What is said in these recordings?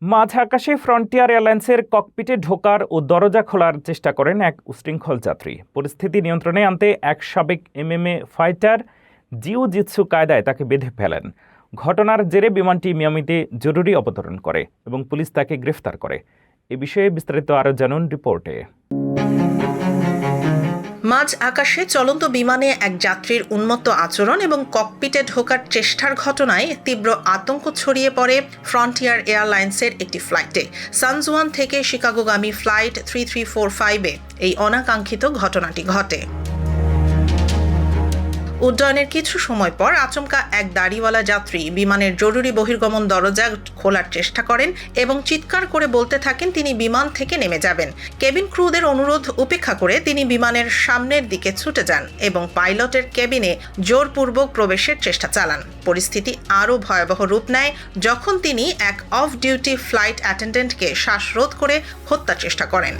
মাঝ আকাশে ফ্রন্টিয়ার এয়ারলাইন্সের ককপিটে ঢোকার ও দরজা খোলার চেষ্টা করেন এক উশৃঙ্খল যাত্রী। পরিস্থিতি নিয়ন্ত্রণে আনতে এক সাবেক MMA ফাইটার জিউ-জিতসু কায়দায় তাকে বেঁধে ফেলেন। ঘটনার জেরে বিমানটি মিয়ামিতে জরুরি অবতরণ করে এবং পুলিশ তাকে গ্রেফতার করে। এ বিষয়ে বিস্তারিত আরও জানুন রিপোর্টে। মাঝ আকাশে চলন্ত বিমানে এক যাত্রীর উন্মত্ত আচরণ এবং ককপিটে ঢোকার চেষ্টার ঘটনায় তীব্র আতঙ্ক ছড়িয়ে পড়ে ফ্রন্টিয়ার এয়ারলাইন্সের একটি ফ্লাইটে। সানজুয়ান থেকে শিকাগোগামী ফ্লাইট 3345-এ এই অনাকাঙ্ক্ষিত ঘটনাটি ঘটে। উড্ডয়নের কিছু সময় পর আচমকা এক দাড়িওয়ালা যাত্রী বিমানের জরুরি বহির্গমন দরজা খোলার চেষ্টা করেন এবং চিৎকার করে বলতে থাকেন তিনি বিমান থেকে নেমে যাবেন। কেবিন ক্রুদের অনুরোধ উপেক্ষা করে তিনি বিমানের সামনের দিকে ছুটে যান এবং পাইলটের কেবিনে জোরপূর্বক প্রবেশের চেষ্টা চালান। পরিস্থিতি আরও ভয়াবহ রূপ নেয় যখন তিনি এক অফ ডিউটি ফ্লাইট অ্যাটেন্ডেন্টকে শ্বাসরোধ করে হত্যার চেষ্টা করেন।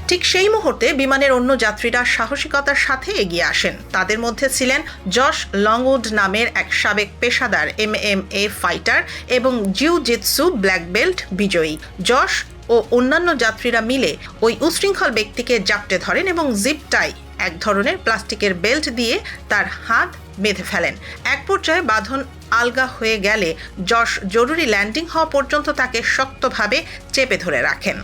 ঠিক সেই মুহূর্তে বিমানের অন্য যাত্রীরা সাহসিকতার সাথে এগিয়ে আসেন। তাদের মধ্যে ছিলেন জশ লংউড নামের এক সাবেক পেশাদার MMA ফাইটার এবং জিউ-জিতসু ব্ল্যাক বেল্ট বিজয়ী। জশ ও অন্যান্য যাত্রীরা মিলে ওই উশৃঙ্খল ব্যক্তিকে জাপটে ধরেন এবং জিপ টাই, এক ধরনের প্লাস্টিকের বেল্ট দিয়ে তার হাত বেঁধে ফেলেন। এক পর্যায়ে বাঁধন আলগা হয়ে গেলে জশ জরুরি ল্যান্ডিং হওয়া পর্যন্ত তাকে শক্তভাবে চেপে ধরে রাখেন।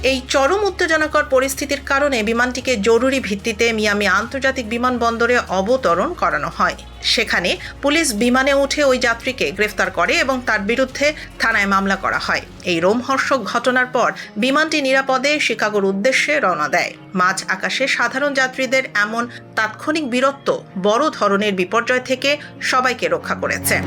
এই চরম উত্তেজনাকর পরিস্থিতির কারণে বিমানটিকে জরুরি ভিত্তিতে মিয়ামি আন্তর্জাতিক বিমানবন্দরে অবতরণ করানো হয়। সেখানে পুলিশ বিমানে উঠে ওই যাত্রীকে গ্রেফতার করে এবং তার বিরুদ্ধে থানায় মামলা করা হয়। এই রোমহর্ষক ঘটনার পর বিমানটি নিরাপদে শিকাগোর উদ্দেশ্যে রওনা দেয়। মাঝ আকাশে সাধারণ যাত্রীদের এমন তাৎক্ষণিক বীরত্ব বড় ধরনের বিপর্যয় থেকে সবাইকে রক্ষা করেছে।